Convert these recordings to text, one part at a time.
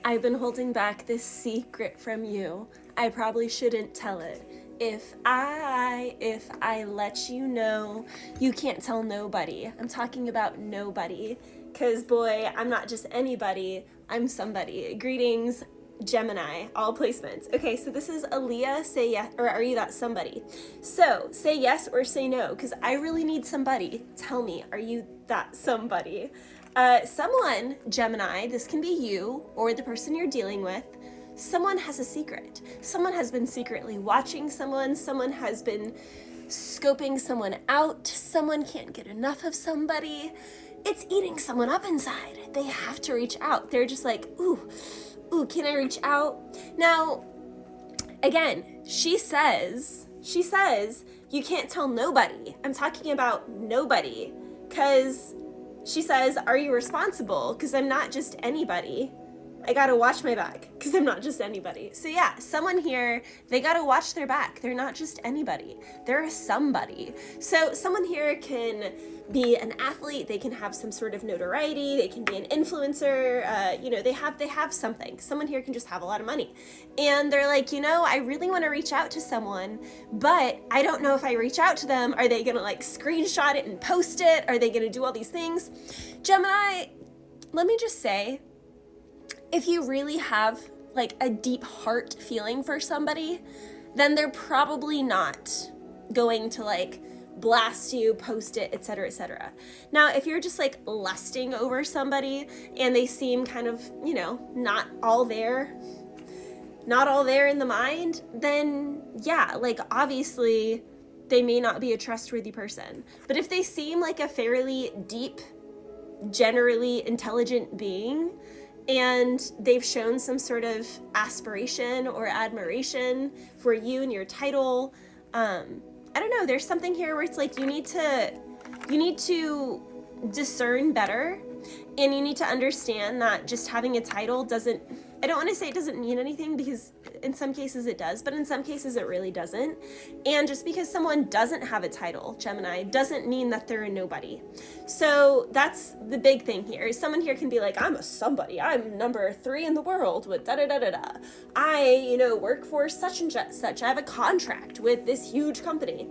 I've been holding back this secret from you. I probably shouldn't tell it. If I let you know, you can't tell nobody. I'm talking about nobody. 'Cause boy, I'm not just anybody, I'm somebody. Greetings, Gemini, all placements. Okay, so this is Aaliyah, say yes, or are you that somebody? So, say yes or say no, because I really need somebody. Tell me, are you that somebody? Someone, Gemini, this can be you or the person you're dealing with, someone has a secret. Someone has been secretly watching someone has been scoping someone out, someone can't get enough of somebody. It's eating someone up inside. They have to reach out. They're just like, ooh, can I reach out? Now, again, she says, you can't tell nobody. I'm talking about nobody, because she says, are you responsible? Because I'm not just anybody. I gotta watch my back, because I'm not just anybody. So yeah, someone here, they gotta watch their back. They're not just anybody. They're somebody. So someone here can be an athlete, they can have some sort of notoriety, they can be an influencer, they have something. Someone here can just have a lot of money. And they're like, I really want to reach out to someone, but I don't know if I reach out to them, are they gonna like screenshot it and post it? Are they gonna do all these things? Gemini, let me just say, if you really have like a deep heart feeling for somebody, then they're probably not going to like blast you, post it, etc., etc. Now, if you're just like lusting over somebody and they seem kind of, not all there in the mind, then yeah, like obviously they may not be a trustworthy person. But if they seem like a fairly deep, generally intelligent being, and they've shown some sort of aspiration or admiration for you and your title, I don't know, there's something here where it's like you need to discern better, and you need to understand that just having a title doesn't, I don't want to say it doesn't mean anything, because in some cases it does, but in some cases it really doesn't. And just because someone doesn't have a title, Gemini, doesn't mean that they're a nobody. So that's the big thing here. Someone here can be like, I'm a somebody, I'm number 3 in the world with da-da-da-da-da. I, work for such and such. I have a contract with this huge company.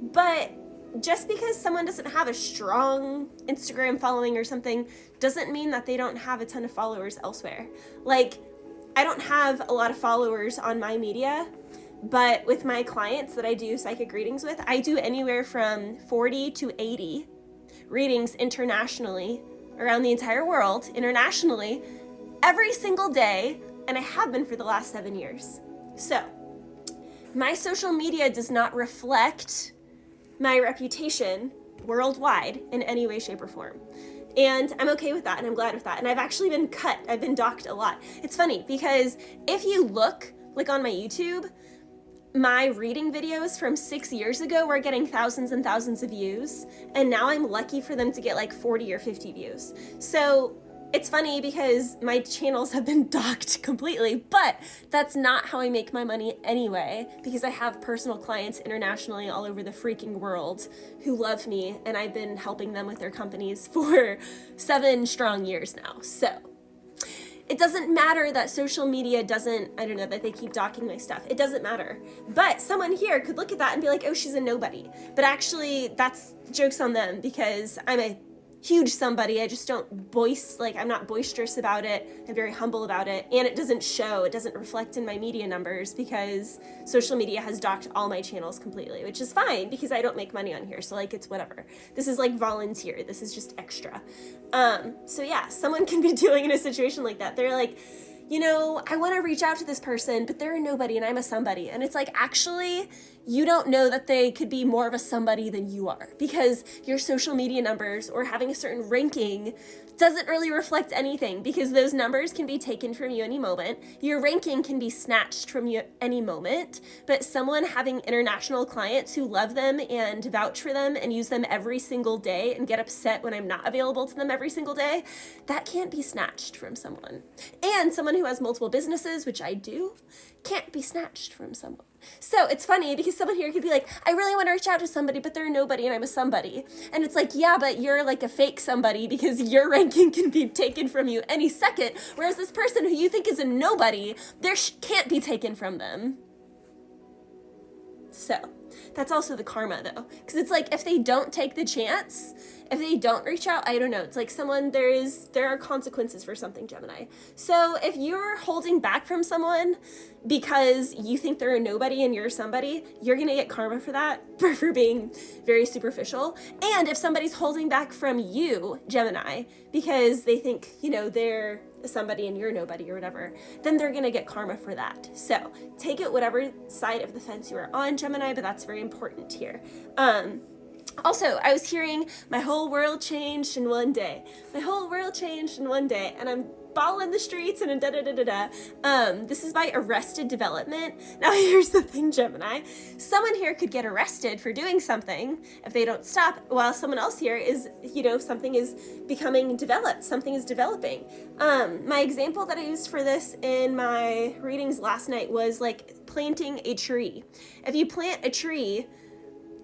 But just because someone doesn't have a strong Instagram following or something doesn't mean that they don't have a ton of followers elsewhere. Like, I don't have a lot of followers on my media, but with my clients that I do psychic readings with, I do anywhere from 40 to 80 readings internationally, around the entire world, internationally, every single day, and I have been for the last 7 years. So, my social media does not reflect my reputation worldwide in any way, shape, or form. And I'm okay with that, and I'm glad with that. And I've actually been I've been docked a lot. It's funny, because if you look, like on my YouTube, my reading videos from 6 years ago were getting thousands and thousands of views, and now I'm lucky for them to get like 40 or 50 views. So it's funny because my channels have been docked completely, but that's not how I make my money anyway, because I have personal clients internationally all over the freaking world who love me, and I've been helping them with their companies for 7 strong years now. So it doesn't matter that social media that they keep docking my stuff. It doesn't matter. But someone here could look at that and be like, oh, she's a nobody. But actually, that's joke's on them, because I'm a huge somebody. I just don't I'm not boisterous about it. I'm very humble about it. And it doesn't reflect in my media numbers, because social media has docked all my channels completely, which is fine because I don't make money on here. So like, it's whatever. This is like volunteer. This is just extra. So yeah, someone can be doing in a situation like that. They're like, I want to reach out to this person, but they're a nobody and I'm a somebody. And it's like, actually, you don't know that they could be more of a somebody than you are, because your social media numbers or having a certain ranking doesn't really reflect anything, because those numbers can be taken from you any moment. Your ranking can be snatched from you any moment, but someone having international clients who love them and vouch for them and use them every single day and get upset when I'm not available to them every single day, that can't be snatched from someone. And someone who has multiple businesses, which I do, can't be snatched from someone. So it's funny because someone here could be like, I really want to reach out to somebody, but they're a nobody and I'm a somebody. And it's like, yeah, but you're like a fake somebody because your ranking can be taken from you any second. Whereas this person who you think is a nobody, there can't be taken from them. So that's also the karma though. Because it's like, if they don't take the chance, if they don't reach out, I don't know. It's like someone, there are consequences for something, Gemini. So if you're holding back from someone because you think they're a nobody and you're somebody, you're going to get karma for that, for being very superficial. And if somebody's holding back from you, Gemini, because they think, you know, they're somebody and you're nobody or whatever, then they're going to get karma for that. So take it whatever side of the fence you are on, Gemini, but that's very important here. Also, I was hearing my whole world changed in one day. My whole world changed in one day, and I'm balling the streets and This is by Arrested Development. Now, here's the thing, Gemini. Someone here could get arrested for doing something if they don't stop, while someone else here is, you know, something is becoming developed. Something is developing. My example that I used for this in my readings last night was like planting a tree. If you plant a tree,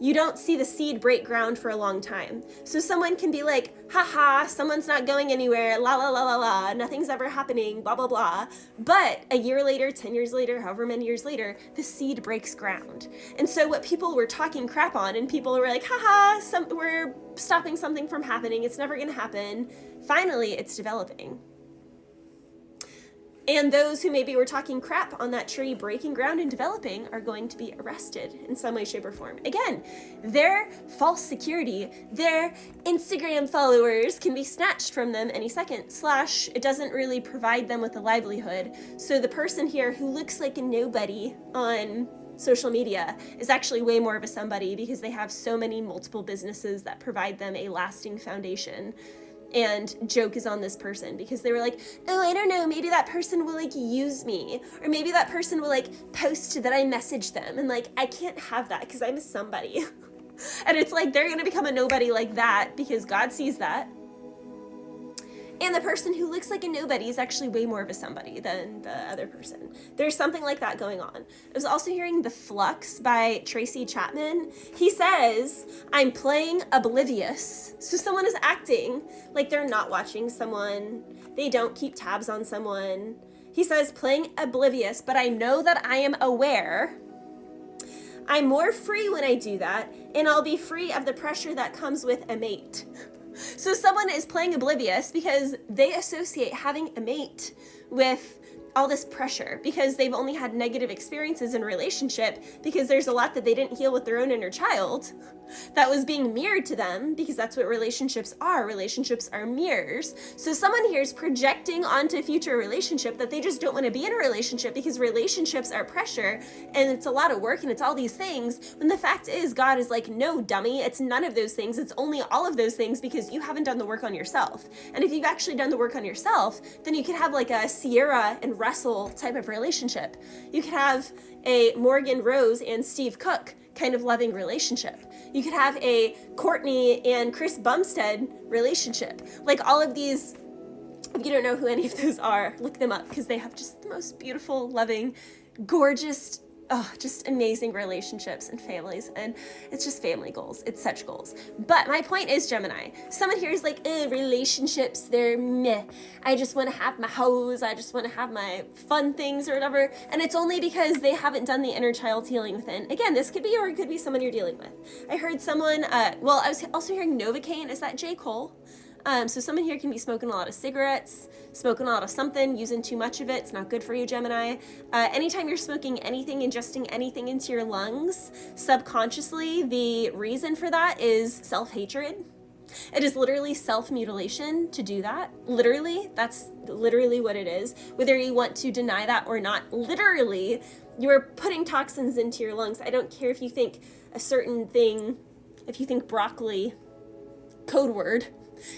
you don't see the seed break ground for a long time. So someone can be like, haha, someone's not going anywhere, la la la la la, nothing's ever happening, blah blah blah. But a year later, 10 years later, however many years later, the seed breaks ground. And so what people were talking crap on, and people were like, haha, we're stopping something from happening, it's never gonna happen. Finally, it's developing. And those who maybe were talking crap on that tree breaking ground and developing are going to be arrested in some way, shape, or form. Again, their false security, their Instagram followers can be snatched from them any second, / it doesn't really provide them with a livelihood. So the person here who looks like a nobody on social media is actually way more of a somebody because they have so many multiple businesses that provide them a lasting foundation. And joke is on this person because they were like, oh, I don't know, maybe that person will like use me, or maybe that person will like post that I messaged them, and like I can't have that because I'm a somebody. And it's like they're gonna become a nobody like that because God sees that. And the person who looks like a nobody is actually way more of a somebody than the other person. There's something like that going on. I was also hearing The Flux by Tracy Chapman. He says, I'm playing oblivious. So someone is acting like they're not watching someone. They don't keep tabs on someone. He says, playing oblivious, but I know that I am aware. I'm more free when I do that, and I'll be free of the pressure that comes with a mate. So someone is playing oblivious because they associate having a mate with all this pressure because they've only had negative experiences in relationship because there's a lot that they didn't heal with their own inner child that was being mirrored to them because that's what relationships are. Relationships are mirrors. So someone here is projecting onto a future relationship that they just don't want to be in a relationship because relationships are pressure and it's a lot of work and it's all these things, when the fact is God is like, no, dummy, it's none of those things. It's only all of those things because you haven't done the work on yourself. And if you've actually done the work on yourself, then you could have like a Sierra and Russell type of relationship. You could have a Morgan Rose and Steve Cook kind of loving relationship. You could have a Courtney and Chris Bumstead relationship. Like all of these, if you don't know who any of those are, look them up because they have just the most beautiful, loving, gorgeous, just amazing relationships and families. And it's just family goals. It's such goals. But my point is, Gemini, someone here is like, relationships, they're meh. I just want to have my hoes. I just want to have my fun things or whatever. And it's only because they haven't done the inner child healing within. Again, this could be, or it could be someone you're dealing with. I heard someone, I was also hearing Novocaine. Is that J. Cole? So someone here can be smoking a lot of cigarettes, smoking a lot of something, using too much of it. It's not good for you, Gemini. Anytime you're smoking anything, ingesting anything into your lungs, subconsciously, the reason for that is self-hatred. It is literally self-mutilation to do that. Literally, that's literally what it is. Whether you want to deny that or not, literally, you're putting toxins into your lungs. I don't care if you think a certain thing, if you think broccoli, code word,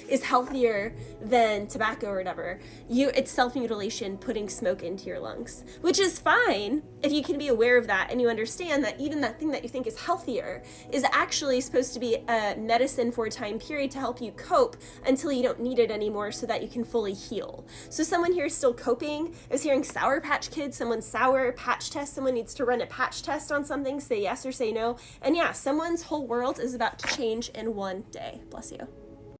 is healthier than tobacco or whatever. It's self-mutilation, putting smoke into your lungs, which is fine if you can be aware of that and you understand that even that thing that you think is healthier is actually supposed to be a medicine for a time period to help you cope until you don't need it anymore so that you can fully heal. So someone here is still coping. I was hearing Sour Patch Kids, someone's sour patch test, someone needs to run a patch test on something, say yes or say no. And yeah, someone's whole world is about to change in one day. Bless you.